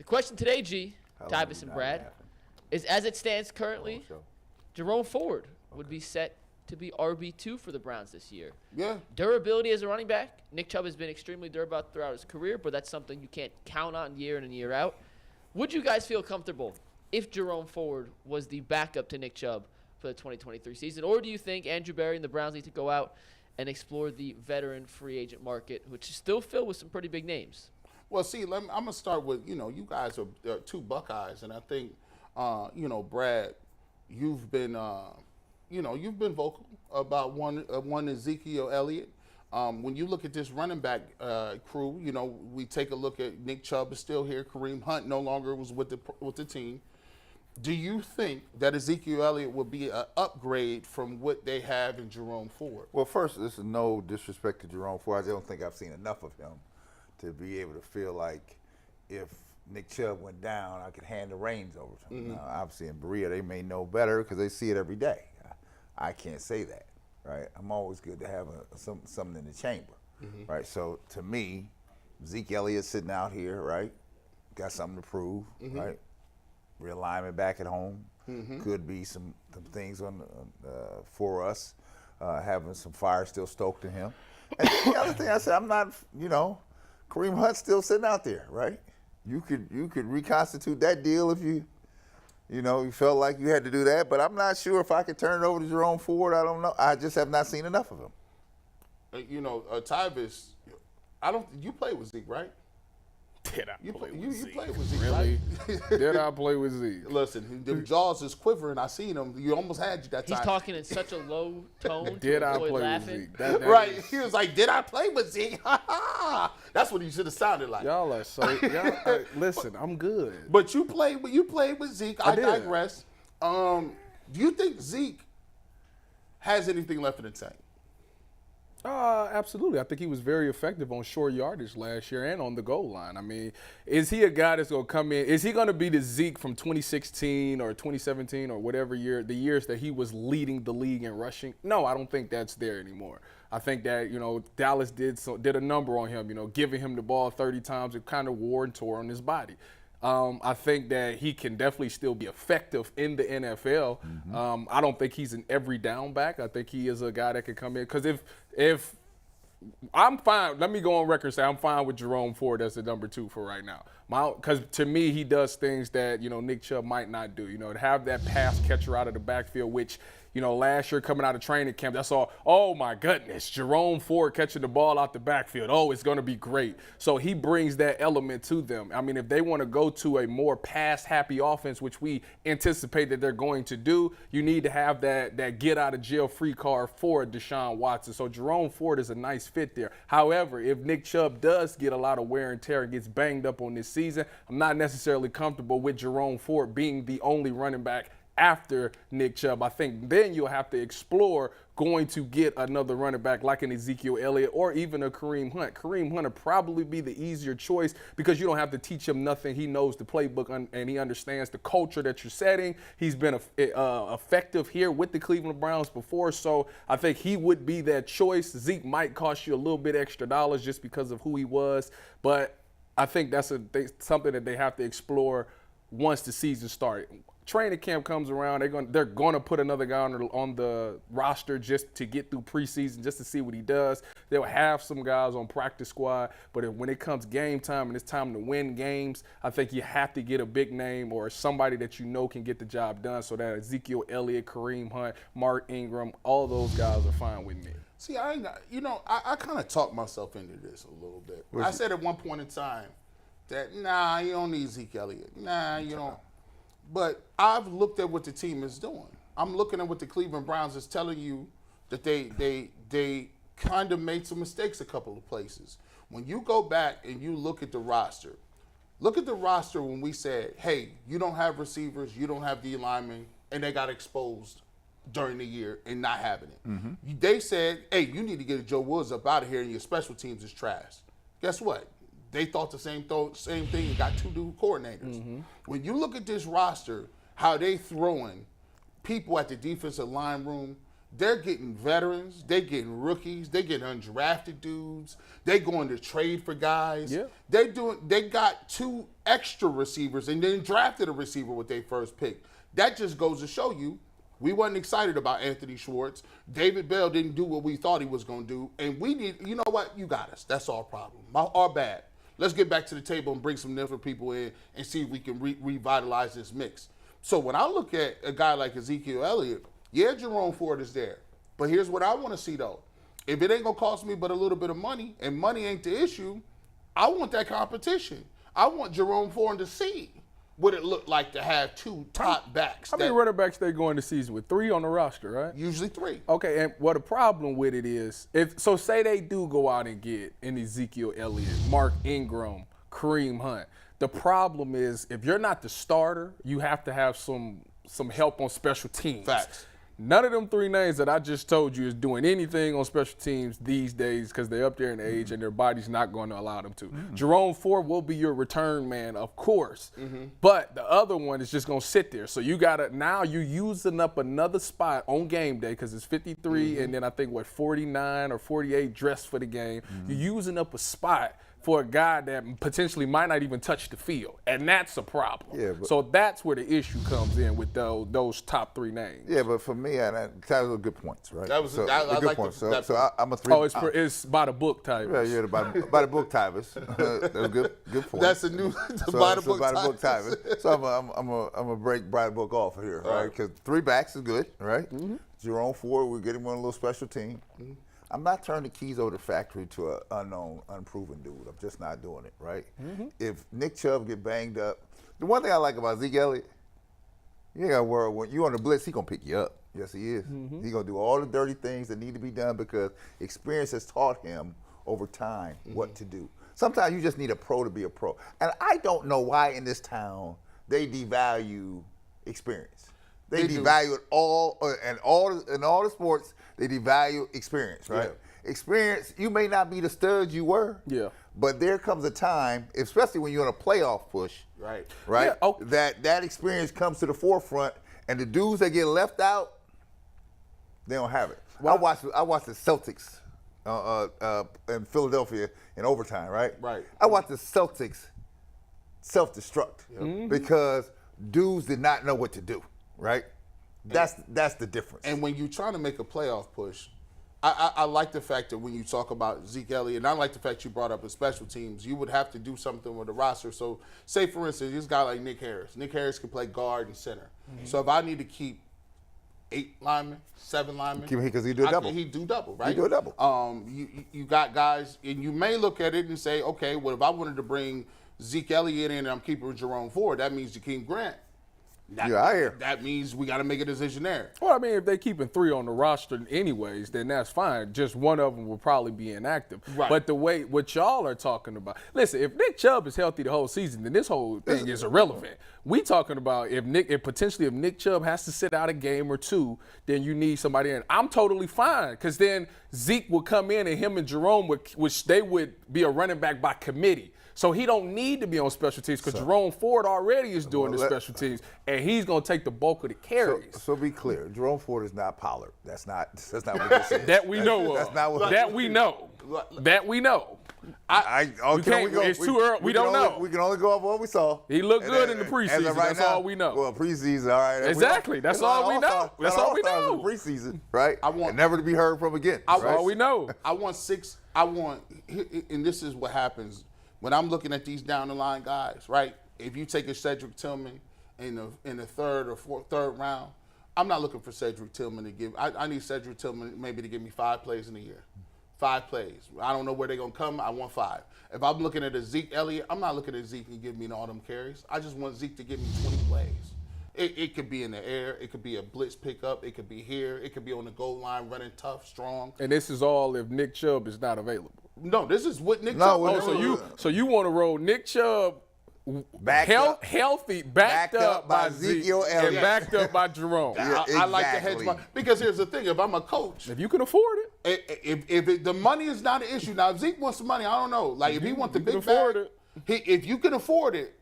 The question today, G, Tyvis and Brad, is as it stands currently, Jerome Ford would be set to be RB2 for the Browns this year. Yeah. Durability as a running back. Nick Chubb has been extremely durable throughout his career, but that's something you can't count on year in and year out. Would you guys feel comfortable if Jerome Ford was the backup to Nick Chubb for the 2023 season? Or do you think Andrew Berry and the Browns need to go out and explore the veteran free agent market, which is still filled with some pretty big names? Well, see, I'm going to start with, you guys are two Buckeyes, and I think, Brad, you've been vocal about one Ezekiel Elliott. When you look at this running back crew, we take a look at Nick Chubb is still here. Kareem Hunt no longer was with the team. Do you think that Ezekiel Elliott will be an upgrade from what they have in Jerome Ford? Well, first, this is no disrespect to Jerome Ford. I don't think I've seen enough of him to be able to feel like if Nick Chubb went down, I could hand the reins over to him. Now, obviously, in Berea, they may know better because they see it every day. I can't say that, right? I'm always good to have something in the chamber, right? So, to me, Zeke Elliott sitting out here, right, got something to prove, right? Realignment back at home could be some things for us, having some fire still stoked in him. And the other thing I said, I'm not, Kareem Hunt still sitting out there, right? You could reconstitute that deal if you felt like you had to do that. But I'm not sure if I could turn it over to Jerome Ford. I don't know. I just have not seen enough of him. Tyvis, you played with Zeke, right? Did I play with Zeke? You played with Zeke, really? right? Did I play with Zeke? Listen, the jaws is quivering. I seen him. You almost had you that time. He's talking in such a low tone. Did I avoid play laughing. with Zeke? Right. He was like, did I play with Zeke? That's what he should have sounded like. Y'all are so listen, I'm good. But you played with Zeke. I digress. Do you think Zeke has anything left in the tank? Absolutely. I think he was very effective on short yardage last year and on the goal line. I mean, is he a guy that's going to come in? Is he going to be the Zeke from 2016 or 2017 or whatever year, the years that he was leading the league in rushing? No, I don't think that's there anymore. I think that, Dallas did a number on him, giving him the ball 30 times. It kind of wore and tore on his body. I think that he can definitely still be effective in the NFL. I don't think he's an every down back. I think he is a guy that can come in. Because if I'm fine, let me go on record and say I'm fine with Jerome Ford as the number 2 for right now. Because to me, he does things that, Nick Chubb might not do. To have that pass catcher out of the backfield, which, last year coming out of training camp, that's all, oh my goodness, Jerome Ford catching the ball out the backfield. Oh, it's going to be great. So he brings that element to them. I mean, if they want to go to a more pass-happy offense, which we anticipate that they're going to do, you need to have that get-out-of-jail-free card for Deshaun Watson. So Jerome Ford is a nice fit there. However, if Nick Chubb does get a lot of wear and tear and gets banged up on this season, I'm not necessarily comfortable with Jerome Ford being the only running back after Nick Chubb. I think then you'll have to explore going to get another running back like an Ezekiel Elliott or even a Kareem Hunt. Kareem Hunt would probably be the easier choice because you don't have to teach him nothing. He knows the playbook and he understands the culture that you're setting. He's been effective here with the Cleveland Browns before, so I think he would be that choice. Zeke might cost you a little bit extra dollars just because of who he was, but I think that's something that they have to explore once the season started. Training camp comes around, they're going to put another guy on the roster just to get through preseason, just to see what he does. They'll have some guys on practice squad, but when it comes game time and it's time to win games, I think you have to get a big name or somebody that can get the job done. So that Ezekiel Elliott, Kareem Hunt, Mark Ingram, all those guys are fine with me. See, I kind of talked myself into this a little bit. I said at one point in time that, you don't need Zeke Elliott. You don't. But I've looked at what the team is doing. I'm looking at what the Cleveland Browns is telling you that they kind of made some mistakes a couple of places. When you go back and you look at the roster when we said, hey, you don't have receivers, you don't have D linemen, and they got exposed during the year and not having it. They said, hey, you need to get Joe Woods up out of here and your special teams is trash. Guess what? They thought the same thing and got 2 new coordinators. When you look at this roster, how they throwing people at the defensive line room, they're getting veterans, they're getting rookies, they're getting undrafted dudes, they going to trade for guys. Yeah. They got 2 extra receivers and then drafted a receiver with their first pick. That just goes to show you we wasn't excited about Anthony Schwartz. David Bell didn't do what we thought he was going to do. And we need, you know what? You got us. That's our problem. Our bad. Let's get back to the table and bring some different people in and see if we can revitalize this mix. So when I look at a guy like Ezekiel Elliott, yeah, Jerome Ford is there. But here's what I want to see, though. If it ain't going to cost me but a little bit of money, and money ain't the issue, I want that competition. I want Jerome Ford to see what it looked like to have 2 top backs. How many running backs they go in the season with? 3 on the roster, right? Usually 3. Okay, and what the problem with it is, say they do go out and get an Ezekiel Elliott, Mark Ingram, Kareem Hunt. The problem is if you're not the starter, you have to have some help on special teams. Facts. None of them 3 names that I just told you is doing anything on special teams these days because they're up there in age and their body's not going to allow them to. Jerome Ford will be your return man, of course, but the other one is just going to sit there. So you got to, now you're using up another spot on game day because it's 53 and then I think, 49 or 48 dressed for the game. You're using up a spot for a guy that potentially might not even touch the field, and that's a problem. Yeah, so that's where the issue comes in with those top 3 names. Yeah, but for me, that was good points, right? That was so, I good like points. that. So I'm a 3. Oh, it's by the book type. Yeah, by the book Tyvis. That was good point. That's a new by the book Tyvis. So I'm a break by the book off here, right? Because 3 backs is good, right? Jerome Ford, we're getting on a little special team. I'm not turning the keys over the factory to an unknown, unproven dude. I'm just not doing it, right? If Nick Chubb get banged up, the one thing I like about Zeke Elliott, you ain't got to worry. When you're on the blitz, he's going to pick you up. Yes, he is. He's going to do all the dirty things that need to be done because experience has taught him over time what to do. Sometimes you just need a pro to be a pro. And I don't know why in this town they devalue experience. They devalue it all, in all the sports, they devalue experience, right? Yeah. Experience, you may not be the stud you were, but there comes a time, especially when you're on a playoff push, right? Yeah, that experience comes to the forefront, and the dudes that get left out, they don't have it. Well, I watched the Celtics in Philadelphia in overtime, right? Right. I watched the Celtics self-destruct because dudes did not know what to do. Right? That's the difference. And when you're trying to make a playoff push, I like the fact that when you talk about Zeke Elliott, and I like the fact you brought up his special teams, you would have to do something with the roster. So say, for instance, this guy like Nick Harris. Nick Harris can play guard and center. So if I need to keep 8 linemen, 7 linemen. Because he do double. He do double, right? He do a double. You got guys, and you may look at it and say, okay, well, if I wanted to bring Zeke Elliott in and I'm keeping Jerome Ford, that means Jakeem Grant. That means we got to make a decision there. Well, I mean, if they're keeping 3 on the roster anyways, then that's fine. Just one of them will probably be inactive. Right. But the way what y'all are talking about, listen, if Nick Chubb is healthy the whole season, then this whole thing is irrelevant. We talking about if Nick Chubb has to sit out a game or 2, then you need somebody in. I'm totally fine because then Zeke would come in and him and Jerome which they would be a running back by committee. So he don't need to be on special teams because Jerome Ford already is doing the special teams, and he's going to take the bulk of the carries. So be clear, Jerome Ford is not Pollard. That's not what this is. That we know of. That's not what that we know. That we know. It's too early. We don't know. We can only go off what we saw. He looked good in the preseason. That's all we know. Well, preseason, all right. Exactly. That's all we know. That's all we know. Preseason, right? And never to be heard from again. That's all we know. And this is what happens. When I'm looking at these down the line guys, right? If you take a Cedric Tillman in the third round, I'm not looking for Cedric Tillman to give. I need Cedric Tillman maybe to give me 5 plays in a year. 5 plays. I don't know where they're gonna come. I want 5. If I'm looking at a Zeke Elliott, I'm not looking at Zeke and give me all them carries. I just want Zeke to give me 20 plays. It could be in the air. It could be a blitz pickup. It could be here. It could be on the goal line, running tough, strong. And this is all if Nick Chubb is not available. No, this is what Nick Chubb. So you want to roll Nick Chubb healthy, backed up by Ezekiel Elliott, and backed up by Jerome. I like to hedge because here's the thing: if I'm a coach, if you can afford it, if the money is not an issue. Now, if Zeke wants some money, I don't know. Like if he wants the big bag, if you can afford it,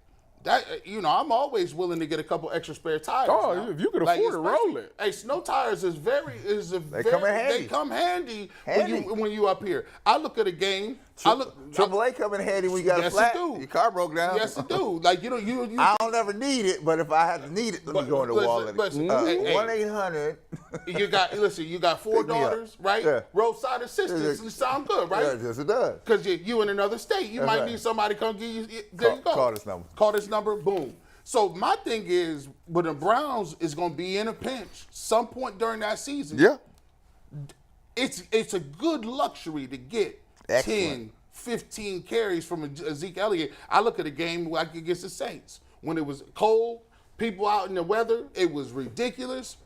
That I'm always willing to get a couple extra spare tires. Oh, now. if you could afford to roll it. Hey, snow tires They come handy. When you up here. I look at a game. AAA come in handy when you got a flat. Your car broke down. Yes, it do. Like you I don't ever need it, but if I had to need it, let me go in the wall. 1-800. You got 4 daughters, right? Yeah. Roadside assistance. It sound good, right? Yeah, yes, it does. Because you in another state, you might need somebody to come give you. There you go. Call this number. Call this number. Boom. So my thing is, when the Browns is going to be in a pinch some point during that season. Yeah. It's a good luxury to get 10, 15 carries from a Zeke Elliott. I look at a game like against the Saints. When it was cold, people out in the weather, it was ridiculous.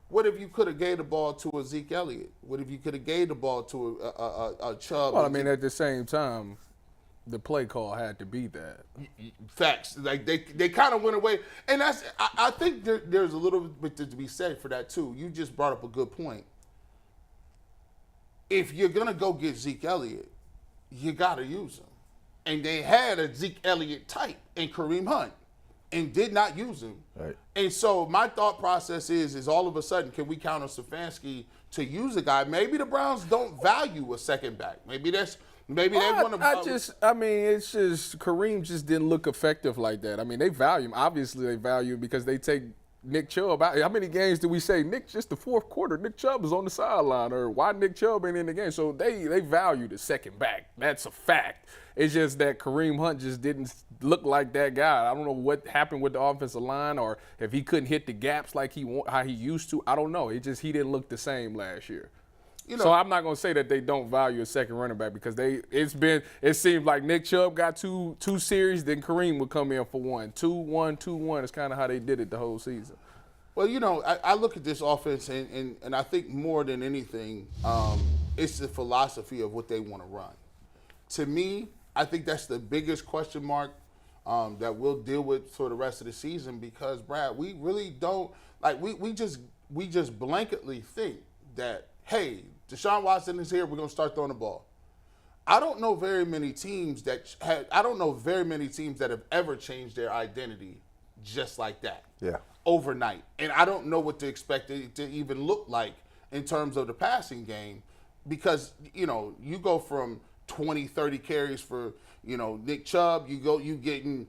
What if you could have gave the ball to a Zeke Elliott? What if you could have gave the ball to a Chubb? Well, I mean, at the same time, the play call had to be that. Facts. Like they kind of went away. And I think there's a little bit to be said for that, too. You just brought up a good point. If you're going to go get Zeke Elliott, you got to use him. And they had a Zeke Elliott type in Kareem Hunt and did not use him. Right. And so my thought process is all of a sudden, can we count on Stefanski to use a guy? Maybe the Browns don't value a second back. Maybe they want to. I mean, it's just Kareem just didn't look effective like that. I mean, they value him. Obviously, they value him because they take Nick Chubb out. How many games do we say Nick? Just the fourth quarter, Nick Chubb is on the sideline, or why Nick Chubb ain't in the game? So they value the second back. That's a fact. It's just that Kareem Hunt just didn't look like that guy. I don't know what happened with the offensive line, or if he couldn't hit the gaps like how he used to. I don't know. He didn't look the same last year. So I'm not gonna say that they don't value a second running back because it seems like Nick Chubb got two series, then Kareem would come in for 1. 2-1, 2-1 is kind of how they did it the whole season. Well, I look at this offense and I think more than anything, it's the philosophy of what they want to run. To me, I think that's the biggest question mark that we'll deal with for the rest of the season because, Brad, we really don't we just blanketly think that, hey, Deshaun Watson is here, we're going to start throwing the ball. I don't know very many teams that have ever changed their identity just like that. Yeah. Overnight. And I don't know what to expect it to even look like in terms of the passing game because, you go from 20, 30 carries for, Nick Chubb, you getting,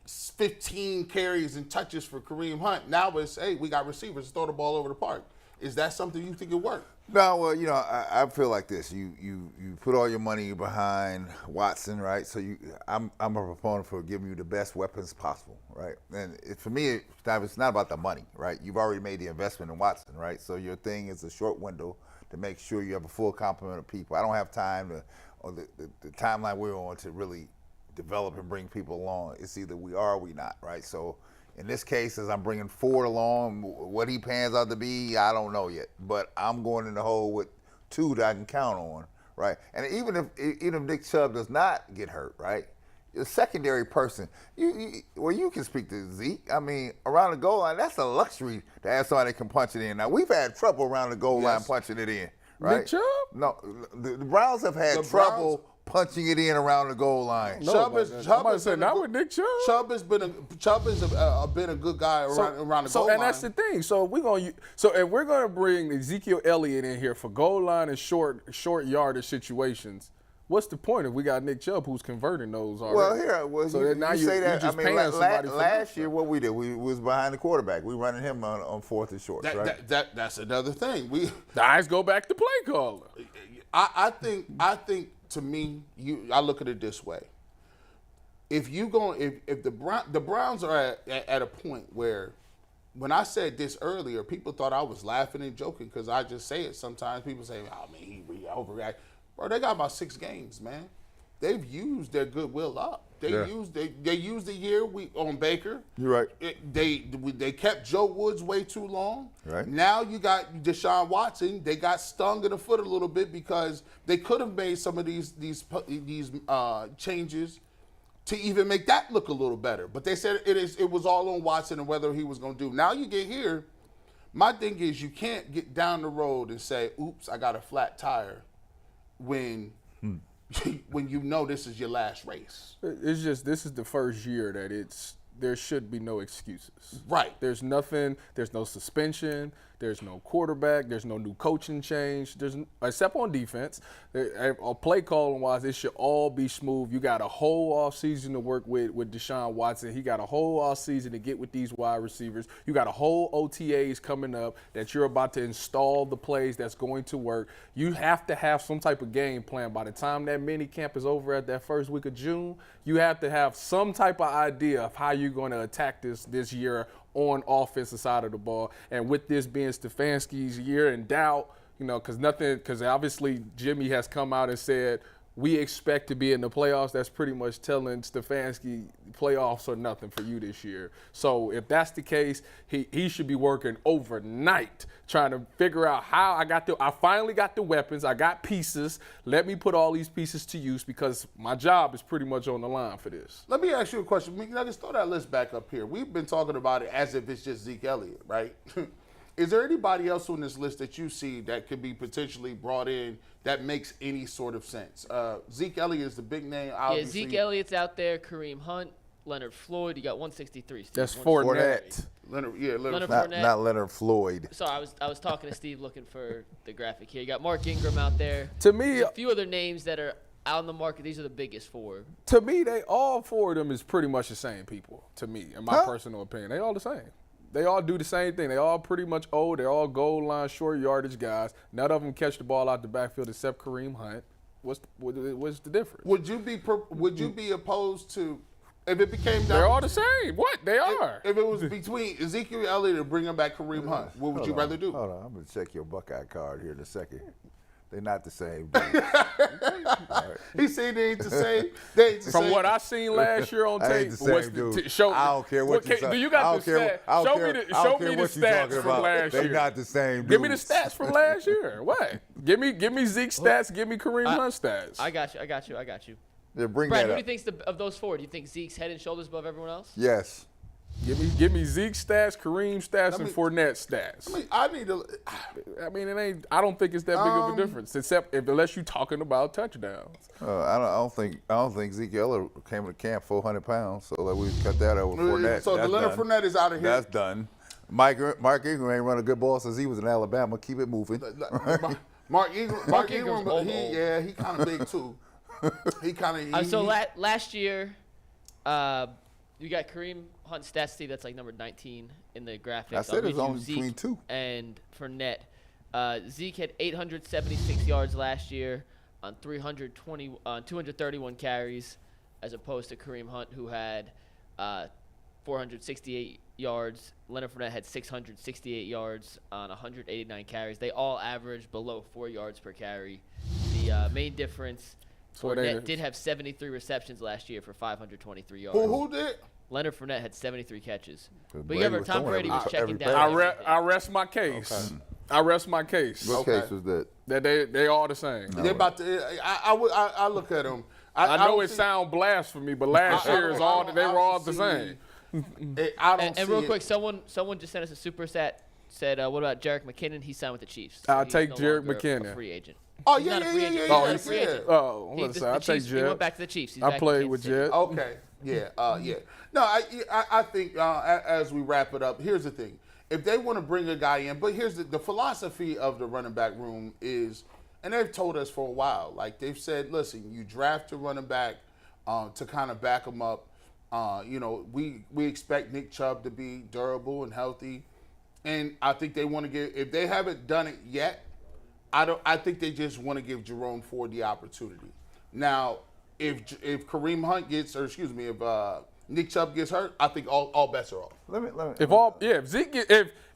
15 carries and touches for Kareem Hunt. Now it's, hey, we got receivers, throw the ball over the park. Is that something you think will work? No, well, I feel like this. You put all your money behind Watson, right? So I'm a proponent for giving you the best weapons possible, right? And for me, it's not about the money, right? You've already made the investment in Watson, right? So your thing is a short window to make sure you have a full complement of people. I don't have time or the timeline we're on to really develop and bring people along. It's either we are or we not, right? So in this case, as I'm bringing Ford along, what he pans out to be, I don't know yet. But I'm going in the hole with 2 that I can count on, right? And even if Nick Chubb does not get hurt, right, a secondary person, you can speak to Zeke. I mean, around the goal line, that's a luxury to have somebody that can punch it in. Now, we've had trouble around the goal line punching it in, right? Nick Chubb? No, the Browns have had trouble punching it in around the goal line. Chubb has not with Nick Chubb. Chubb has been a good guy around the goal line. And that's the thing. So if we're gonna bring Ezekiel Elliott in here for goal line and short yardage situations, what's the point if we got Nick Chubb who's converting those already? Now you say that. I mean, last year what we did, we was behind the quarterback. We running him on 4th and short, right? That's another thing. The eyes go back to play caller. I think. To me, I look at it this way. If the Browns are at a point where, when I said this earlier, people thought I was laughing and joking because I just say it sometimes. People say, "Oh man, he overreact." Bro, they got about 6 games, man. They've used their goodwill up. They used the year on Baker. You're right. They kept Joe Woods way too long. Right. Now you got Deshaun Watson. They got stung in the foot a little bit because they could have made some of these changes to even make that look a little better. But they said it was all on Watson and whether he was going to do. Now you get here. My thing is you can't get down the road and say, "Oops, I got a flat tire," when when you know this is your last race. It's just this is the first year that there should be no excuses. Right. There's nothing. There's no suspension. There's no quarterback. There's no new coaching change. Except on defense. Play calling wise, it should all be smooth. You got a whole offseason to work with Deshaun Watson. He got a whole offseason to get with these wide receivers. You got a whole OTAs coming up that you're about to install the plays that's going to work. You have to have some type of game plan. By the time that mini camp is over at that first week of June, you have to have some type of idea of how you're going to attack this year on offensive side of the ball. And with this being Stefanski's year in doubt, because obviously Jimmy has come out and said, we expect to be in the playoffs. That's pretty much telling Stefanski playoffs are nothing for you this year. So if that's the case, he should be working overnight trying to figure out how I finally got the weapons. I got pieces. Let me put all these pieces to use because my job is pretty much on the line for this. Let me ask you a question. Let's throw that list back up here. We've been talking about it as if it's just Zeke Elliott, right? Is there anybody else on this list that you see that could be potentially brought in that makes any sort of sense? Zeke Elliott is the big name, obviously. Yeah, Zeke Elliott's out there. Kareem Hunt, Leonard Floyd. You got 163. Steve. That's Fournette. Leonard Fournette. Not Leonard Floyd. Sorry, I was talking to Steve looking for the graphic here. You got Mark Ingram out there. To me, there's a few other names that are out in the market. These are the biggest four. To me, all four of them is pretty much the same people, to me, in my personal opinion. They all the same. They all do the same thing. They all pretty much old. They're all goal line, short yardage guys. None of them catch the ball out the backfield except Kareem Hunt. What's the difference? Would you be opposed to if it became down? They're all the same. What? They are. If it was between Ezekiel Elliott and bringing back Kareem Hunt, what would you rather do? Hold on, I'm gonna check your Buckeye card here in a second. They're not the same. Dude. He said they ain't the same. They ain't the From same. what I seen last year on tape, Show, I don't care what you say. Do you got the stats? Show me the stats from last year. They're not the same. Give me the stats from last year. What? Give me Zeke's stats. Give me Kareem Hunt stats. I got you. Yeah, bring Brad, that who up. do you think of those four? Do you think Zeke's head and shoulders above everyone else? Yes. Give me Zeke's stats, Kareem stats, and Fournette stats. I mean, it ain't. I don't think it's that big of a difference, unless you're talking about touchdowns. I don't think Zeke Elliott came to camp 400 pounds, so we cut that over Fournette. So that's Leonard Fournette is out of here. That's done. Mark Ingram ain't run a good ball since he was in Alabama. Keep it moving. Mark Ingram, he kind of big too. Last year, you got Kareem Hunt stats, Steve, that's like number 19 in the graphics. I said it was only between two. And Fournette. Zeke had 876 yards last year on 231 carries, as opposed to Kareem Hunt, who had 468 yards. Leonard Fournette had 668 yards on 189 carries. They all averaged below 4 yards per carry. The main difference, Fournette did have 73 receptions last year for 523 yards. Who did? Leonard Fournette had 73 catches. But Brady remember, Tom Brady was checking down. I rest my case. Okay. I rest my case. What case was that? That they all the same. They're about to. I look at them. I know it sounds blasphemy, but last year they were all the same. And real quick, someone just sent us a super stat. Said, what about Jerick McKinnon? He signed with the Chiefs. I'll take Jerick McKinnon. A free agent. Oh, He's yeah. He's free agent. Oh, I'll take He went back to the Chiefs. I played with Jed. Okay. Yeah. No, I think as we wrap it up, here's the thing. If they want to bring a guy in, but here's the philosophy of the running back room is, and they've told us for a while, like they've said, listen, you draft a running back to kind of back him up. We expect Nick Chubb to be durable and healthy. And I think they want to give, if they haven't done it yet, I think they just want to give Jerome Ford the opportunity. Now, if Kareem Hunt gets, if Nick Chubb gets hurt, I think all bets are off.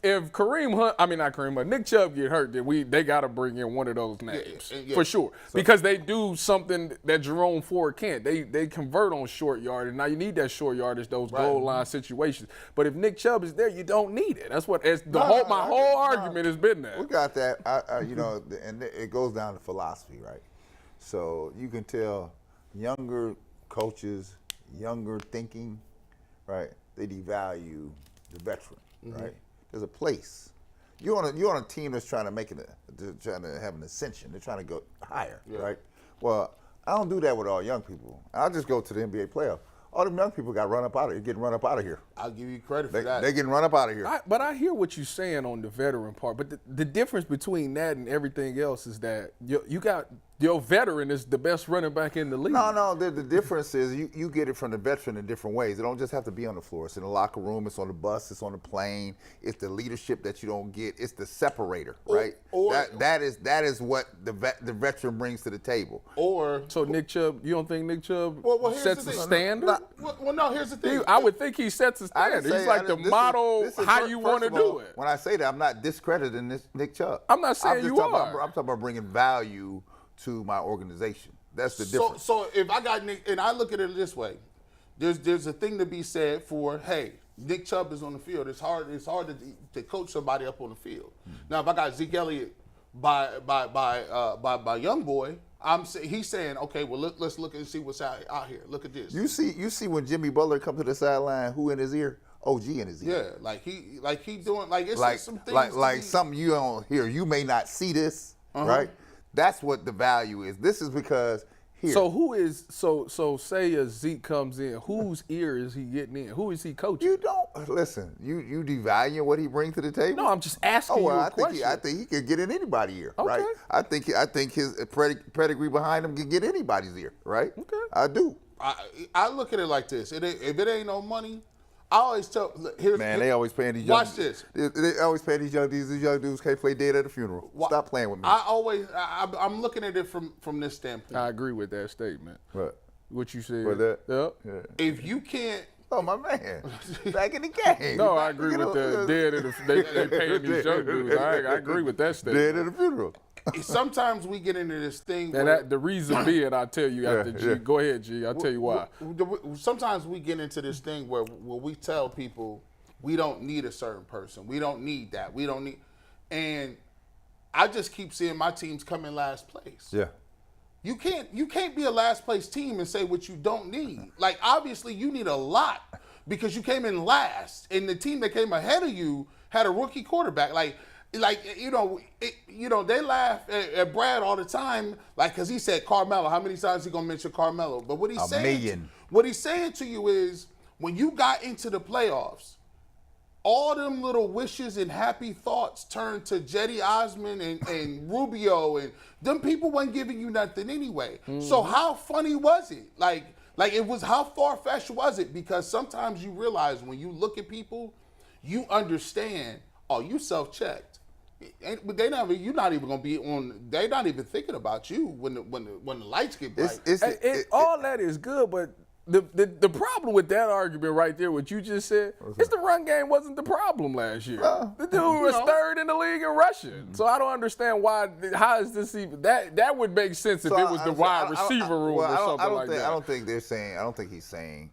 If Kareem Hunt, not Kareem Hunt, Nick Chubb get hurt, then they got to bring in one of those names for sure, because they do something that Jerome Ford can't. They convert on short yardage. Now you need that short yardage, those goal line situations. But if Nick Chubb is there, you don't need it. That's what my whole argument has been there. We got that. And it goes down to philosophy, right? So you can tell younger coaches, younger thinking, right? They devalue the veteran, right? There's a place. You're on a team that's trying to trying to have an ascension. They're trying to go higher, right? Well, I don't do that with all young people. I'll just go to the NBA playoff. All them young people got getting run up out of here. I'll give you credit for that. They're getting run up out of here. But I hear what you're saying on the veteran part. But the difference between that and everything else is that you got your veteran is the best running back in the league. No. The difference is you get it from the veteran in different ways. It don't just have to be on the floor. It's in the locker room. It's on the bus. It's on the plane. It's the leadership that you don't get. It's the separator, right? That is what the veteran brings to the table. So Nick Chubb, you don't think Nick Chubb sets the standard? Well, no. Here's the thing. I would think he sets a standard. He's like the model how you want to do it. When I say that, I'm not discrediting Nick Chubb. I'm not saying you are. I'm talking about bringing value to my organization. That's the difference. So if I got Nick, and I look at it this way, there's a thing to be said for, hey, Nick Chubb is on the field. It's hard to coach somebody up on the field. Now if I got Zeke Elliott by young boy, he's saying, okay, well let's look and see what's out here. Look at this. You see when Jimmy Butler come to the sideline, who in his ear? OG in his ear. Yeah, he doing it's like some things like something you don't hear. You may not see this, right? That's what the value is. This is because here. So who is so say a Zeke comes in, whose ear is he getting in? Who is he coaching? You don't listen. You devalue what he brings to the table. No, I'm just asking you a question. I think he could get in anybody's ear, okay. right? I think his pedigree behind him can get anybody's ear, right? Okay. I do. I look at it like this. If it ain't no money, I always tell. They always paying these young. Watch this. They always paying these young dudes. These young dudes can't play dead at a funeral. Stop playing with me. I'm looking at it from this standpoint. I agree with that statement. What? What you said. With that? Yep. Yeah. If you can't. Oh, my man. Back in the game. No, I agree with the dead at they paying these young dudes. I agree with that statement. Dead at a funeral. Sometimes we get into this thing. And the reason being, I'll tell you after G. Go ahead, G. I'll tell you why. Sometimes we get into this thing where we tell people we don't need a certain person. We don't need that. We don't need. And I just keep seeing my teams come in last place. Yeah. You can't be a last place team and say what you don't need. Like, obviously you need a lot because you came in last, and the team that came ahead of you had a rookie quarterback. They laugh at Brad all the time, because he said Carmelo. How many times he gonna mention Carmelo? But what he's saying, what he's saying to you is, when you got into the playoffs, all them little wishes and happy thoughts turned to Jetty Osman and Rubio, and them people wasn't giving you nothing anyway. Mm-hmm. So how funny was it? Like it was, how far-fetched was it? Because sometimes you realize when you look at people, you understand, oh, you self-checked. But you're not even gonna be on. They're not even thinking about you when the lights get bright. All that is good, but the problem with that argument right there, what you just said, is the run game wasn't the problem last year. The dude was third in the league in rushing. So I don't understand why. How is this even? That would make sense if it was the wide receiver room or something like that. I don't think they're saying. I don't think he's saying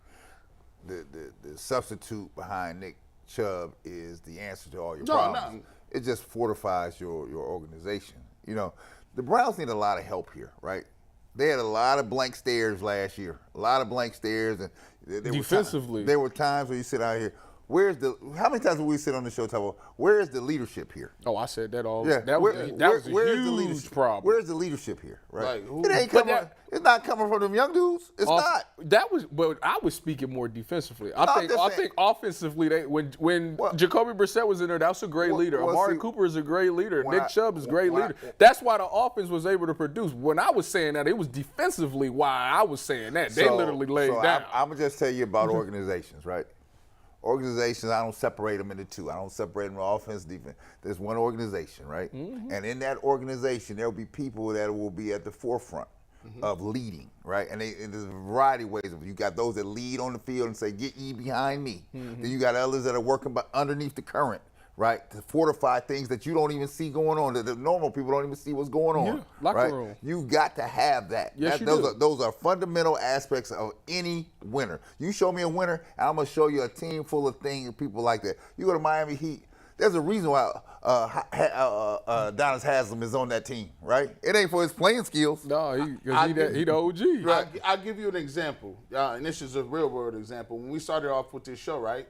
the substitute behind Nick Chubb is the answer to all your problems. No. It just fortifies your organization. You know, the Browns need a lot of help here, right? They had a lot of blank stares last year. A lot of blank stares. And defensively. There were times where you sit out here, how many times did we sit on the show talking about, where is the leadership here? Oh, I said that all. Yeah. That was a huge problem. Where's the leadership here? Right. It ain't coming. It's not coming from them young dudes. It's not. But I was speaking more defensively. I think offensively, when Jacoby Brissett was in there, that was a great leader. Amari Cooper is a great leader. Nick Chubb is a great leader. That's why the offense was able to produce. When I was saying that, it was defensively why I was saying that. They literally laid down. I'm going to just tell you about organizations, right? Organizations, I don't separate them into two. I don't separate them into offense, defense. There's one organization, right? Mm-hmm. And in that organization, there will be people that will be at the forefront of leading, right? And there's a variety of ways. You got those that lead on the field and say, get ye behind me. Mm-hmm. Then you got others that are working underneath the current, right? To fortify things that you don't even see going on, that the normal people don't even see what's going on. Locker room. You got to have that. Yes, those are fundamental aspects of any winner. You show me a winner, and I'm going to show you a team full of people like that. You go to Miami Heat, there's a reason why Donis Haslem is on that team, right? It ain't for his playing skills. No, he the OG. Right. I'll give you an example, and this is a real-world example. When we started off with this show, right,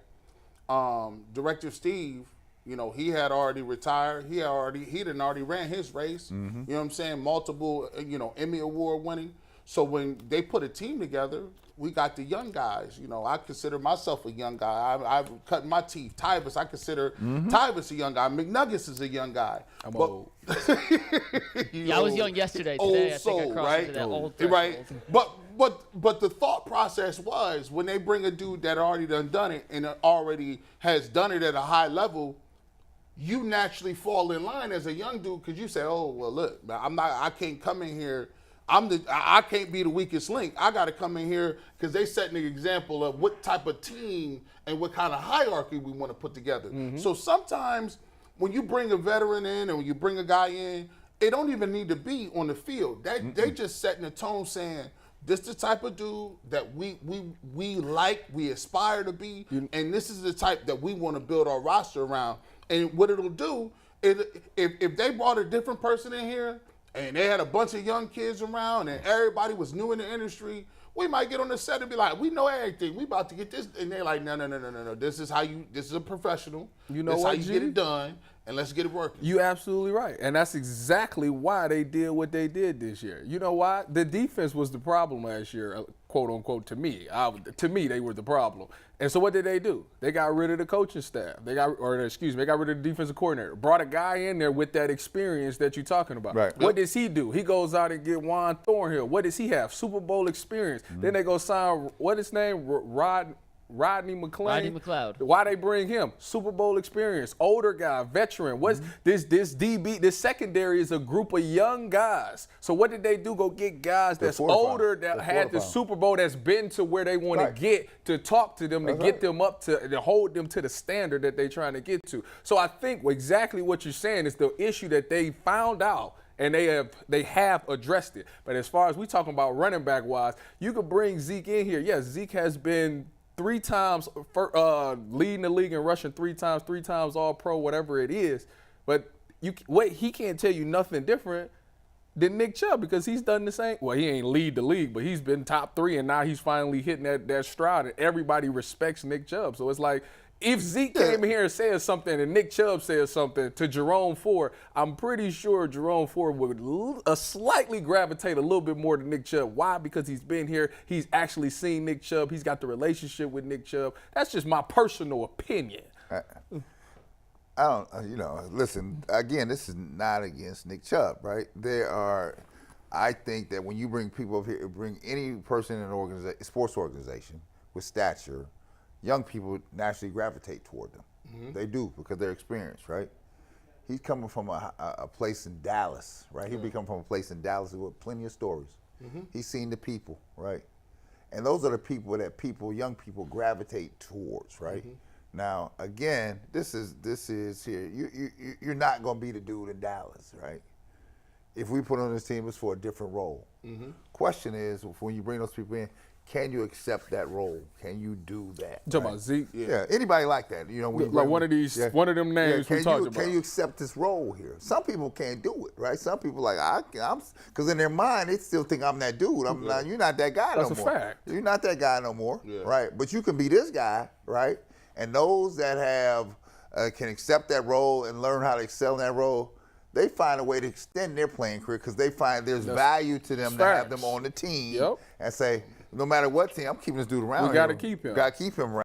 Director Steve, he had already retired. He done already ran his race. Mm-hmm. You know what I'm saying? Multiple, Emmy Award winning. So when they put a team together, we got the young guys. You know, I consider myself a young guy. I've cut my teeth. Tyvis, I consider Tyvis a young guy. McNuggets is a young guy. I'm old. Yeah, I was young yesterday. Today, I think I crossed into that old threshold. Right. But the thought process was when they bring a dude that already done it and already has done it at a high level, you naturally fall in line as a young dude because you say, oh, well, look, I can't come in here. I can't be the weakest link. I got to come in here because they setting the example of what type of team and what kind of hierarchy we want to put together. So sometimes when you bring a veteran in and when you bring a guy in, it don't even need to be on the field. They just setting the tone saying, this is the type of dude that we like, we aspire to be, and this is the type that we want to build our roster around. And what it'll do, if they brought a different person in here, and they had a bunch of young kids around and everybody was new in the industry, we might get on the set and be like, we know everything. We about to get this. And they're like, no. This is a professional. You know this is what, how you G? get it done, and let's get it working. You absolutely right. And that's exactly why they did what they did this year. You know why? The defense was the problem last year, quote unquote, to me. To me, they were the problem. And so what did they do? They got rid of the coaching staff. They got rid of the defensive coordinator. Brought a guy in there with that experience that you're talking about. Right. What does he do? He goes out and get Juan Thornhill. What does he have? Super Bowl experience. Then they go sign, what his name? Rodney McLean. Rodney McLeod. Why they bring him? Super Bowl experience, older guy, veteran. What's this DB? This secondary is a group of young guys. So what did they do? Go get guys that's older that had the Super Bowl, that's been to where they want to get, to talk to them, to get them up to hold them to the standard that they're trying to get to. So I think exactly what you're saying is the issue that they found out. And they have addressed it. But as far as we talking about running back wise, you could bring Zeke in here. Yes, Zeke has been 3 times leading the league in rushing 3 times all pro, whatever it is. But he can't tell you nothing different than Nick Chubb because he's done the same. Well, he ain't lead the league, but he's been top 3, and now he's finally hitting that stride, and everybody respects Nick Chubb. So it's like, if Zeke came in here and said something and Nick Chubb said something to Jerome Ford, I'm pretty sure Jerome Ford would slightly gravitate a little bit more to Nick Chubb. Why? Because he's been here. He's actually seen Nick Chubb. He's got the relationship with Nick Chubb. That's just my personal opinion. I don't, listen, again, this is not against Nick Chubb, right? I think that when you bring people up here, bring any person in an sports organization with stature, young people naturally gravitate toward them. They do because they're experienced, right? He's coming from a place in Dallas, right? He'll be coming from a place in Dallas with plenty of stories. He's seen the people, right? And those are the people that young people gravitate towards, right? Now, again, this is here. You're not going to be the dude in Dallas, right? If we put on this team, it's for a different role. Question is, when you bring those people in, can you accept that role? Can you do that? You talking about Zeke? Yeah, anybody like that. You know, like one of them names we talked about. Can you accept this role here? Some people can't do it, right? Some people because in their mind they still think I'm that dude. You're not that guy no more. That's a fact. You're not that guy no more, right? But you can be this guy, right? And those that can accept that role and learn how to excel in that role, they find a way to extend their playing career because they find there's value to them to have them on the team and say, no matter what team, I'm keeping this dude around. We got to keep him. Got to keep him around.